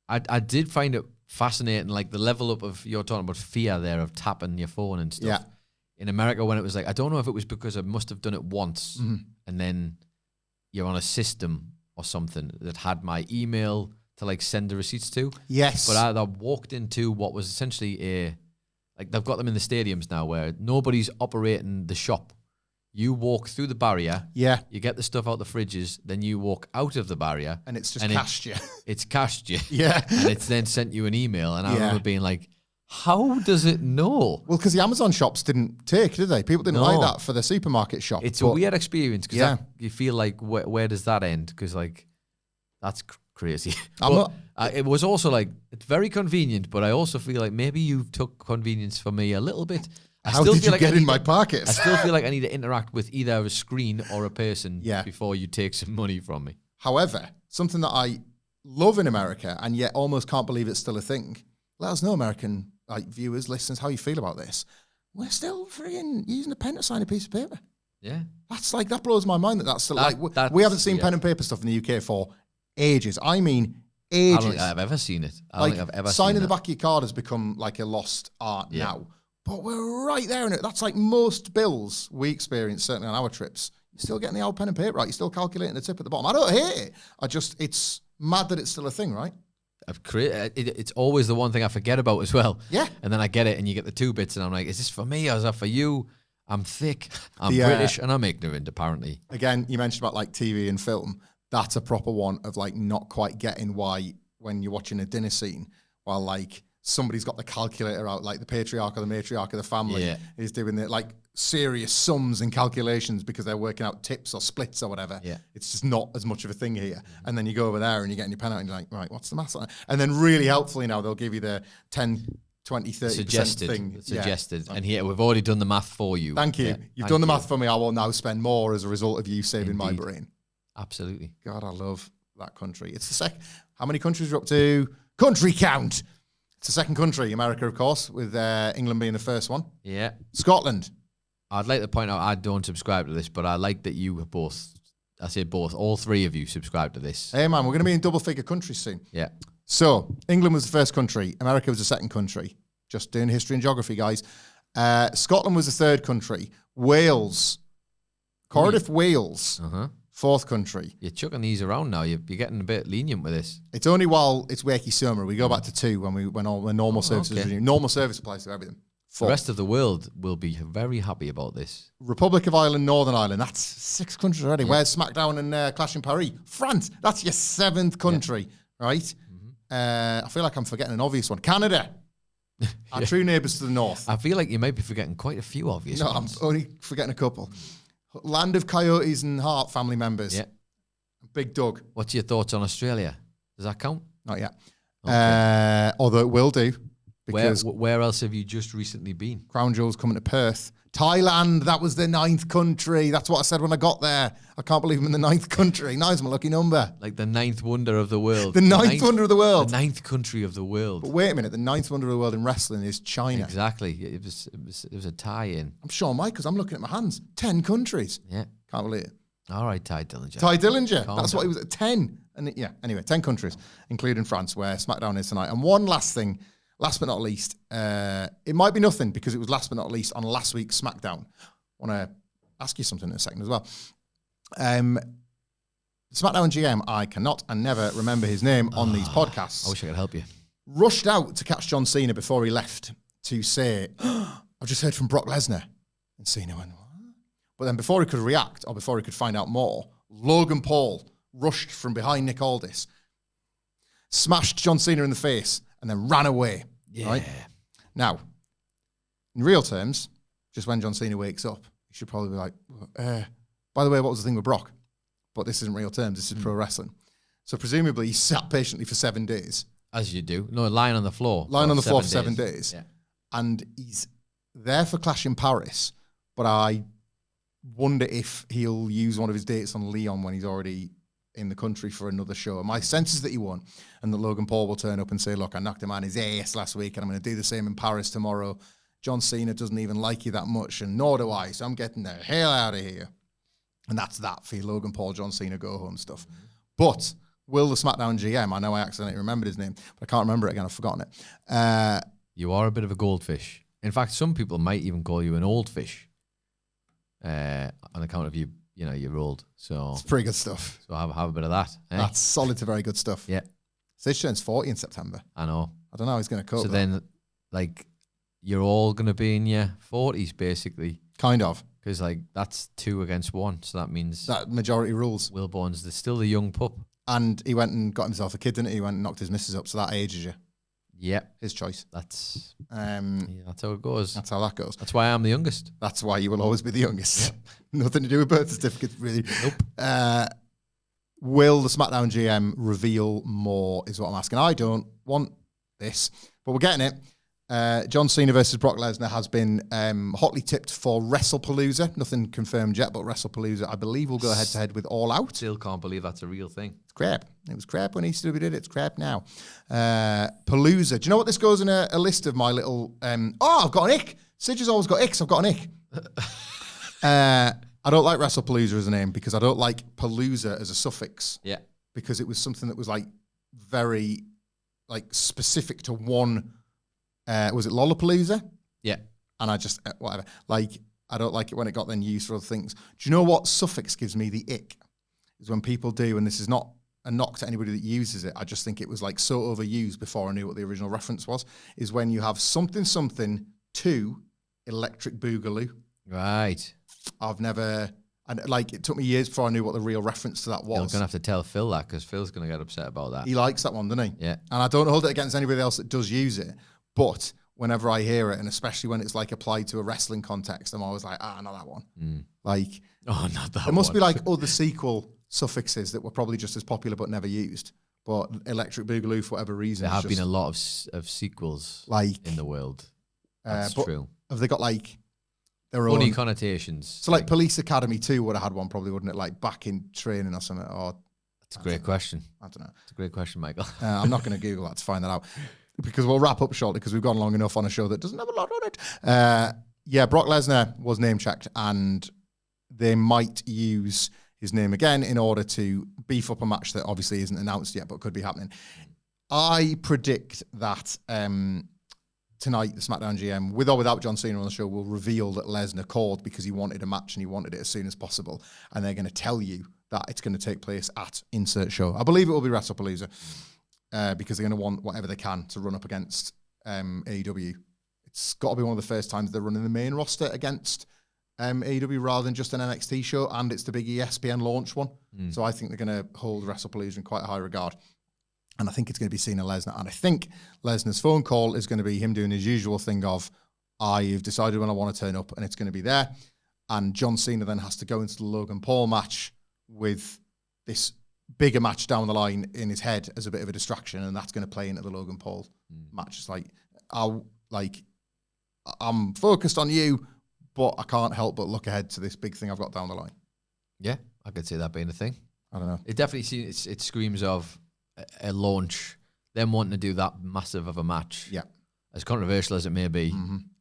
I did find it fascinating, the level up of, you're talking about fear there of tapping your phone and stuff.
Yeah.
In America, when it was I don't know if it was because I must have done it once, and then you're on a system or something that had my email to send the receipts to.
Yes.
But I walked into what was essentially they've got them in the stadiums now where nobody's operating the shop. You walk through the barrier.
Yeah.
You get the stuff out the fridges. Then you walk out of the barrier.
And it's just cashed you.
It's cashed you.
Yeah.
And it's then sent you an email. And I remember being how does it know?
Well, because the Amazon shops didn't take, did they? People didn't like that for the supermarket shop.
It's a weird experience because you feel where does that end? Because that's crazy. It was also it's very convenient, but I also feel maybe you took convenience for me a little bit.
How did you get in my pocket?
I still feel like I need to interact with either a screen or a person before you take some money from me.
However, something that I love in America and yet almost can't believe it's still a thing. Let us know, American viewers, listeners, how you feel about this. We're still freaking using a pen to sign a piece of paper.
Yeah.
That blows my mind that's still we haven't seen pen and paper stuff in the UK for ages. I mean, ages.
I don't think I've ever seen it. I don't think I've ever seen it.
Signing the back of your card has become like a lost art now. But we're right there in it. That's like most bills we experience, certainly on our trips. You're still getting the old pen and paper, right? You're still calculating the tip at the bottom. I don't hate it. It's mad that it's still a thing, right?
It's always the one thing I forget about as well.
Yeah.
And then I get it and you get the 2 bits and I'm like, is this for me or is that for you? I'm thick, I'm British, and I'm ignorant, apparently.
Again, you mentioned about like TV and film. That's a proper one of like not quite getting why when you're watching a dinner scene while like somebody's got the calculator out, like the patriarch or the matriarch of the family is doing the like serious sums and calculations because they're working out tips or splits or whatever.
Yeah.
It's just not as much of a thing here. And then you go over there and you're getting your pen out and you're like, right, what's the maths on it? And then really helpfully now they'll give you the 10, 20, 30% thing.
Suggested. And here, we've already done the math for you.
Thank you.
Yeah,
You've done the math for me. I will now spend more as a result of you saving my brain.
Absolutely.
God, I love that country. It's the second. How many countries are up to? Country count. It's the second country, America, of course, with England being the first one.
Yeah.
Scotland.
I'd like to point out I don't subscribe to this, but I like that you both, I say both, all 3 of you subscribe to this.
Hey, man, we're going to be in double-figure countries soon.
Yeah.
So, England was the first country. America was the second country. Just doing history and geography, guys. Scotland was the third country. Wales. Cardiff, Wales. Fourth country.
You're chucking these around now. You're getting a bit lenient with this.
It's only while it's Wakey summer. We go back to 2 when normal services renew. Normal service applies to everything.
The rest of the world will be very happy about this.
Republic of Ireland, Northern Ireland. That's 6 countries already. Yeah. Where's SmackDown and Clash in Paris? France. That's your 7th country, right? I feel like I'm forgetting an obvious one. Canada. Our true neighbours to the north.
I feel like you might be forgetting quite a few obvious ones.
I'm only forgetting a couple. Land of Coyotes and Hart family members.
Yeah.
Big Doug.
What's your thoughts on Australia? Does that count?
Not yet. Okay. Although it will do. Because
where else have you just recently been?
Crown Jewel's coming to Perth. Thailand, that was the 9th country. That's what I said when I got there. I can't believe I'm in the 9th country. 9's my lucky number.
Like the 9th wonder of the world.
The 9th wonder of the world.
The 9th country of the world.
But wait a minute, the 9th wonder of the world in wrestling is China.
Exactly. It was a tie-in.
I'm sure, Mike, because I'm looking at my hands. 10 countries.
Yeah.
Can't believe it.
All right, Ty Dillinger.
Ty Dillinger. That's what he was at 10. And anyway, 10 countries, including France, where SmackDown is tonight. And one last thing. Last but not least, it might be nothing because it was last but not least on last week's SmackDown. I want to ask you something in a second as well. SmackDown GM, I cannot and never remember his name on these podcasts.
I wish I could help you.
Rushed out to catch John Cena before he left to say, I've just heard from Brock Lesnar. And Cena went, what? But then before he could react or before he could find out more, Logan Paul rushed from behind Nick Aldis, smashed John Cena in the face, and then ran away.
Yeah.
Right? Now, in real terms, just when John Cena wakes up, he should probably be like, by the way, what was the thing with Brock? But this isn't real terms, this is pro wrestling. So presumably he sat patiently for 7 days.
As you do. No, lying on the floor.
Lying on the floor for 7 days.
Yeah.
And he's there for Clash in Paris, but I wonder if he'll use one of his dates on Leon when he's already in the country for another show. My sense is that he won't, and that Logan Paul will turn up and say, look, I knocked him on his ass last week and I'm going to do the same in Paris tomorrow. John Cena doesn't even like you that much, and nor do I, so I'm getting the hell out of here. And that's that for your Logan Paul, John Cena go-home stuff. But will the SmackDown GM, I know I accidentally remembered his name, but I can't remember it again, I've forgotten it.
You are a bit of a goldfish. In fact, some people might even call you an old fish on account of you're old. So
it's pretty good stuff.
So have a bit of that. Eh?
That's solid to very good stuff.
Yeah.
Sid turns 40 in September.
I know.
I don't know how he's going to cope.
So then, like, you're all going to be in your 40s, basically.
Kind of.
Because, like, that's 2 against 1. So that means...
that majority rules.
Will Bourne's still the young pup.
And he went and got himself a kid, didn't he? He went and knocked his missus up, so that ages you.
Yep.
His choice.
That's how it goes.
That's how that goes.
That's why I'm the youngest.
That's why you will always be the youngest.
Yep.
Nothing to do with birth certificates, really.
Nope.
Will the SmackDown GM reveal more, is what I'm asking. I don't want this, but we're getting it. John Cena versus Brock Lesnar has been hotly tipped for WrestlePalooza. Nothing confirmed yet, but WrestlePalooza, I believe, will go head-to-head with All Out.
Still can't believe that's a real thing.
It's crap. It was crap when ECW did it. It's crap now. Palooza. Do you know what this goes in a list of my little... I've got an ick. Sidge has always got icks. I've got an ick. I don't like WrestlePalooza as a name because I don't like Palooza as a suffix.
Yeah.
Because it was something that was like very like specific to one... was it Lollapalooza?
Yeah.
And I just, whatever. Like, I don't like it when it got then used for other things. Do you know what suffix gives me the ick? Is when people do, and this is not a knock to anybody that uses it, I just think it was like so overused before I knew what the original reference was, is when you have something to Electric Boogaloo.
Right.
I've never, and like, it took me years before I knew what the real reference to that was.
You're going to have to tell Phil that because Phil's going to get upset about that.
He likes that one, doesn't he?
Yeah.
And I don't hold it against anybody else that does use it. But whenever I hear it, and especially when it's like applied to a wrestling context, I'm always like, not that one. Like,
not that one.
There must be like other sequel suffixes that were probably just as popular but never used. But Electric Boogaloo, for whatever reason,
there have been a lot of sequels
like
in the world. That's true.
Have they got like their
funny
own
connotations? So
like Police Academy 2 would have had one, probably, wouldn't it? Like back in training or something. Or
it's a great question.
I don't know.
It's a great question, Michael.
I'm not going to Google that to find that out. Because we'll wrap up shortly because we've gone long enough on a show that doesn't have a lot on it. Brock Lesnar was name checked and they might use his name again in order to beef up a match that obviously isn't announced yet but could be happening. I predict that tonight the SmackDown GM, with or without John Cena on the show, will reveal that Lesnar called because he wanted a match and he wanted it as soon as possible. And they're going to tell you that it's going to take place at insert show. I believe it will be WrestlePalooza. Because they're going to want whatever they can to run up against AEW. It's got to be one of the first times they're running the main roster against AEW rather than just an NXT show, and it's the big ESPN launch one. So I think they're going to hold WrestlePalooza in quite a high regard. And I think it's going to be Cena Lesnar. And I think Lesnar's phone call is going to be him doing his usual thing of, I've decided when I want to turn up, and it's going to be there. And John Cena then has to go into the Logan Paul match with this bigger match down the line in his head as a bit of a distraction, and that's going to play into the Logan Paul match. It's like, I'm focused on you, but I can't help but look ahead to this big thing I've got down the line.
Yeah, I could see that being a thing.
I don't know.
It definitely it screams of a launch, them wanting to do that massive of a match.
Yeah.
As controversial as it may be,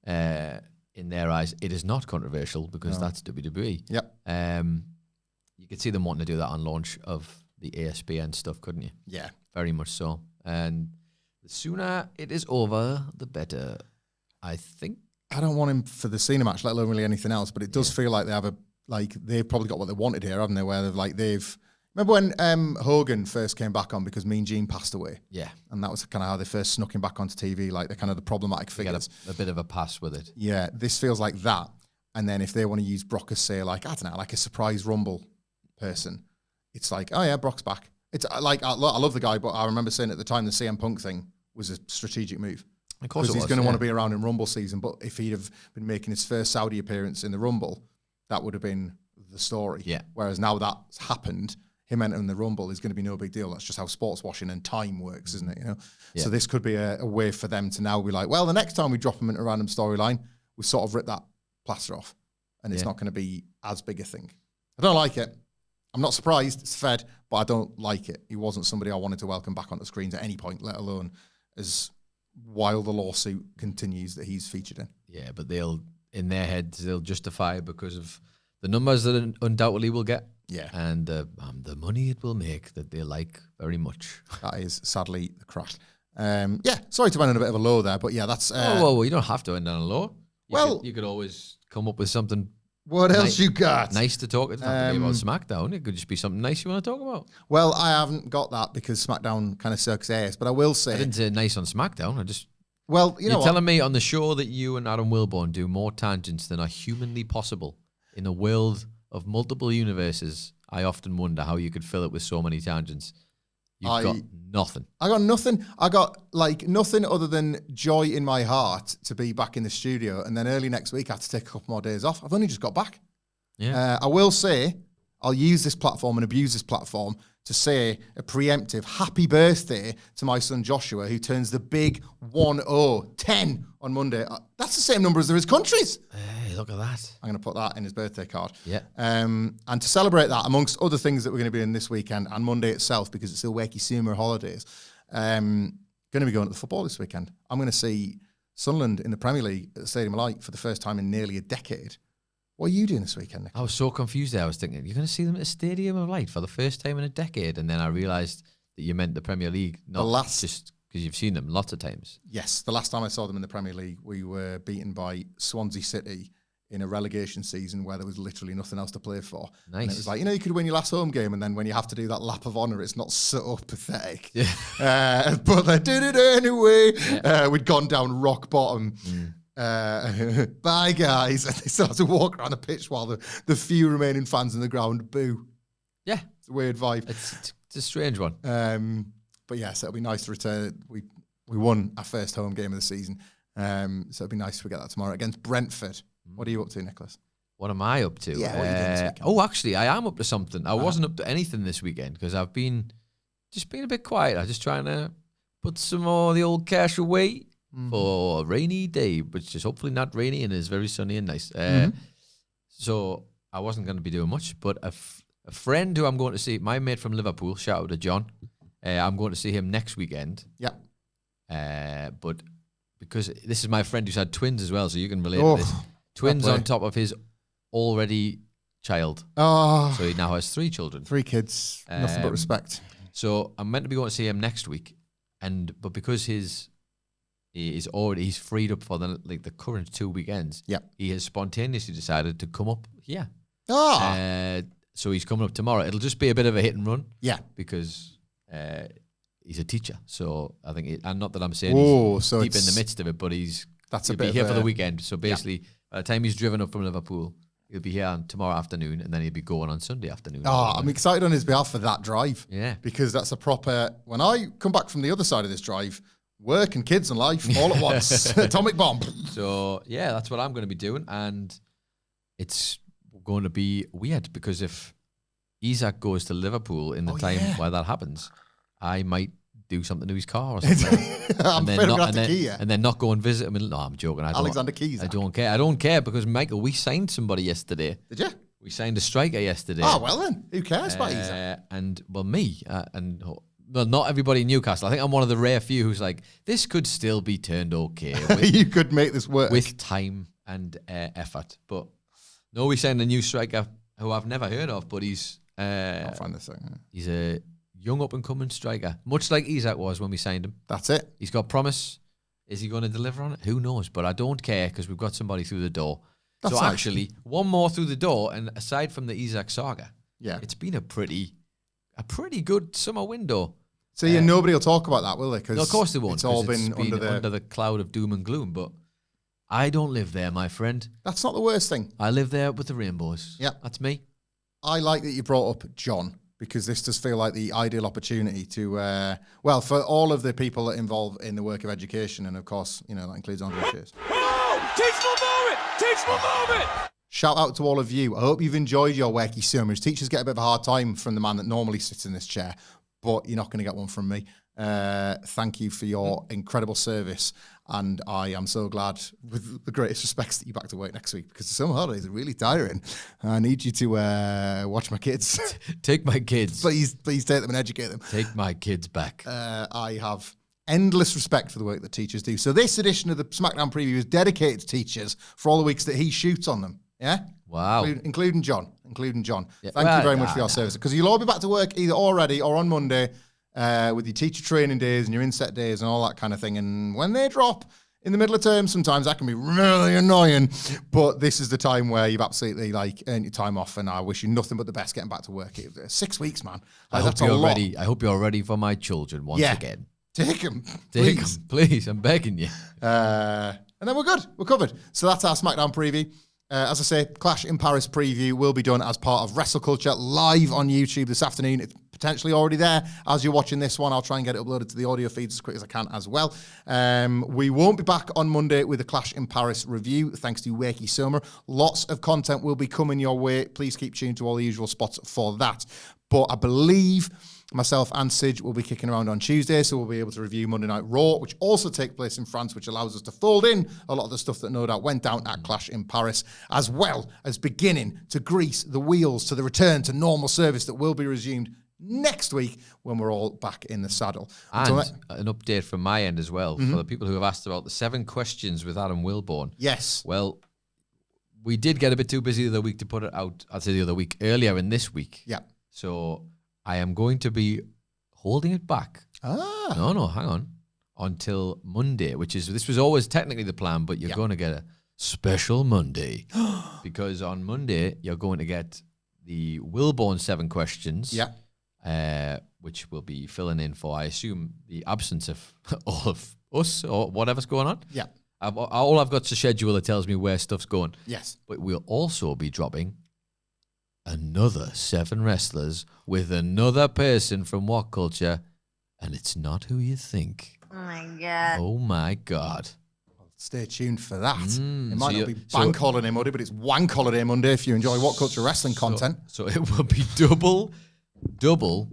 in their eyes, it is not controversial because that's WWE.
Yep.
You could see them wanting to do that on launch of the ESPN stuff, couldn't you?
Yeah.
Very much so. And the sooner it is over, the better, I think.
I don't want him for the Cena match, let alone really anything else, but it does feel like they've probably got what they wanted here, haven't they? Where remember when Hogan first came back on because Mean Gene passed away?
Yeah.
And that was kind of how they first snuck him back onto TV, like they're kind of the problematic figures.
A bit of a pass with it.
Yeah, this feels like that. And then if they want to use Brock as, say, like, I don't know, like a surprise Rumble person, it's like, oh yeah, Brock's back. It's like, I love the guy, but I remember saying at the time the CM Punk thing was a strategic move.
Of course,
because he's going to want to be around in Rumble season. But if he'd have been making his first Saudi appearance in the Rumble, that would have been the story.
Yeah.
Whereas now that's happened, him entering the Rumble is going to be no big deal. That's just how sports washing and time works, isn't it? You know. Yeah. So this could be a way for them to now be like, well, the next time we drop him into a random storyline, we sort of rip that plaster off, and it's not going to be as big a thing. I don't like it. I'm not surprised. It's fed, but I don't like it. He wasn't somebody I wanted to welcome back onto screens at any point, let alone as while the lawsuit continues that he's featured in.
Yeah, but in their heads, they'll justify it because of the numbers that undoubtedly will get.
Yeah.
And the money it will make that they like very much.
That is sadly the crash. Sorry to end on a bit of a low there, but yeah, that's...
well, you don't have to end on a low. You could always come up with something...
What else you got?
Nice to talk. It doesn't have to be about SmackDown. It could just be something nice you want to talk about.
Well, I haven't got that because SmackDown kind of sucks ass, but I will say...
I didn't say nice on SmackDown. I just...
Well, you're
telling me on the show that you and Adam Wilborn do more tangents than are humanly possible in a world of multiple universes. I often wonder how you could fill it with so many tangents. You've got nothing.
I got nothing. I got nothing other than joy in my heart to be back in the studio. And then early next week, I had to take a couple more days off. I've only just got back.
Yeah.
I will say, I'll use this platform and abuse this platform to say a preemptive happy birthday to my son Joshua, who turns the big 10 on Monday. That's the same number as there is countries.
Hey, look at that.
I'm going to put that in his birthday card.
Yeah.
And to celebrate that, amongst other things that we're going to be in this weekend and Monday itself, because it's the wacky summer holidays, going to be going to the football this weekend. I'm going to see Sunderland in the Premier League at the Stadium of Light for the first time in nearly a decade. What are you doing this weekend, Nick?
I was so confused there. I was thinking, you're going to see them at the Stadium of Light for the first time in a decade. And then I realised that you meant the Premier League, not just because you've seen them lots of times.
Yes, the last time I saw them in the Premier League, we were beaten by Swansea City in a relegation season where there was literally nothing else to play for.
Nice.
And it was like, you could win your last home game, and then when you have to do that lap of honour, it's not so pathetic.
Yeah.
But they did it anyway. Yeah. We'd gone down rock bottom. Bye, guys. And they still have to walk around the pitch while the few remaining fans in the ground boo.
Yeah.
It's a weird vibe.
It's a strange one.
But yes, it'll be nice to return. We won our first home game of the season. So it'll be nice to get that tomorrow against Brentford. What are you up to, Nicholas?
What am I up to?
Yeah, what are you doing this weekend?
Actually, I am up to something. I wasn't up to anything this weekend because I've been a bit quiet. I'm just trying to put some more of the old cash away for a rainy day, which is hopefully not rainy and is very sunny and nice. So I wasn't going to be doing much, but a friend who I'm going to see, my mate from Liverpool, shout out to John, I'm going to see him next weekend.
Yeah.
But because this is my friend who's had twins as well, so you can relate to this. Twins on top of his already child.
Oh.
So he now has 3 children.
3 kids. Nothing but respect.
So I'm meant to be going to see him next week, but because he's freed up for the current 2 weekends.
Yeah.
He has spontaneously decided to come up here.
Oh.
So he's coming up tomorrow. It'll just be a bit of a hit and run.
Yeah.
Because he's a teacher. So I think, and not that I'm saying he's deep in the midst of it, but he'll be here for the weekend. So basically, by the time he's driven up from Liverpool, he'll be here on tomorrow afternoon, and then he'll be going on Sunday afternoon.
Oh, I'm excited on his behalf for that drive.
Yeah.
Because that's a proper, when I come back from the other side of this drive, work and kids and life all at once. Atomic bomb.
So, yeah, that's what I'm going to be doing. And it's going to be weird because if Isaac goes to Liverpool in the time where that happens, I might do something to his car or something. and then not go and visit him. No, I'm joking.
Alexander Keys.
I don't care. I don't care because, Michael, we signed somebody yesterday.
Did you?
We signed a striker yesterday.
Oh, well then. Who cares about Isaac?
Me. Well, not everybody in Newcastle. I think I'm one of the rare few who's like, this could still be turned okay.
You could make this work.
With time and effort. But no, we signed a new striker who I've never heard of, but he's...
I'll find this thing.
He's a young up-and-coming striker, much like Isaac was when we signed him.
That's it.
He's got promise. Is he going to deliver on it? Who knows? But I don't care because we've got somebody through the door. That's so nice. Actually, one more through the door, and aside from the Isaac saga, it's been a pretty good summer window.
So nobody will talk about that, will they?
No, of course they won't.
It's all been
under the cloud of doom and gloom. But I don't live there, my friend.
That's not the worst thing.
I live there with the rainbows.
Yeah,
that's me.
I like that you brought up John, because this does feel like the ideal opportunity to, for all of the people that involve in the work of education, and of course, that includes Andre Chase.
Oh, teachable moment!
Shout out to all of you. I hope you've enjoyed your wacky summers. Teachers get a bit of a hard time from the man that normally sits in this chair, but you're not going to get one from me. Thank you for your incredible service. And I am so glad, with the greatest respects, that you're back to work next week, because the summer holidays are really tiring. I need you to watch my kids.
Take my kids.
Please take them and educate them.
Take my kids back.
I have endless respect for the work that teachers do. So this edition of the SmackDown Preview is dedicated to teachers for all the weeks that he shoots on them. Yeah?
Wow.
Including John.
Yeah.
Thank you very much for your service. Because you'll all be back to work either already or on Monday, with your teacher training days and your inset days and all that kind of thing. And when they drop in the middle of term, sometimes that can be really annoying. But this is the time where you've absolutely earned your time off, and I wish you nothing but the best getting back to work. 6 weeks, man.
I hope you're ready. I hope you're ready for my children once again.
Take them,
please. I'm begging you.
And then we're good. We're covered. So that's our SmackDown preview. As I say, Clash in Paris preview will be done as part of WrestleCulture live on YouTube this afternoon. It's potentially already there as you're watching this one. I'll try and get it uploaded to the audio feeds as quick as I can as well. We won't be back on Monday with a Clash in Paris review, thanks to Wakey Summer. Lots of content will be coming your way. Please keep tuned to all the usual spots for that. But I believe myself and Sige will be kicking around on Tuesday, so we'll be able to review Monday Night Raw, which also takes place in France, which allows us to fold in a lot of the stuff that no doubt went down at Clash in Paris, as well as beginning to grease the wheels to the return to normal service that will be resumed next week when we're all back in the saddle.
And an update from my end as well, for the people who have asked about the 7 questions with Adam Wilborn.
Yes.
Well, we did get a bit too busy the other week to put it out, I'd say the other week, earlier in this week.
Yeah.
So I am going to be holding it back. No, hang on. Until Monday, this was always technically the plan, but you're going to get a special Monday. Because on Monday, you're going to get the Wilborn 7 questions.
Yeah.
Which will be filling in for, I assume, the absence of all of us or whatever's going on.
Yeah.
All I've got to schedule that tells me where stuff's going.
Yes.
But we'll also be dropping another 7 wrestlers with another person from WhatCulture, and it's not who you think.
Oh my God.
Oh my God.
Stay tuned for that. It might not be Bank Holiday Monday, but it's Wank Holiday Monday if you enjoy WhatCulture Wrestling content.
So it will be double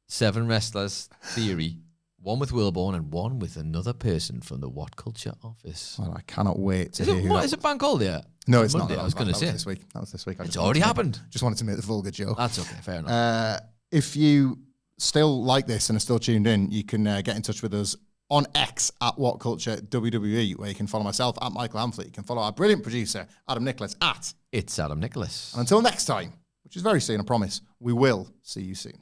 7 wrestlers theory. One with Wilborn and one with another person from the WhatCulture office.
Well, I cannot wait to
Is
hear
it,
who
what,
that...
is it Bank Holiday yet?
No, it's
Monday,
not.
I was going to say.
That was this week.
It's already happened.
Just wanted to make the vulgar joke.
That's okay, fair enough.
If you still like this and are still tuned in, you can get in touch with us on X at WhatCulture WWE, where you can follow myself at Michael Hamflett. You can follow our brilliant producer, Adam Nicholas, at...
It's Adam Nicholas.
And until next time, which is very soon, I promise, we will see you soon.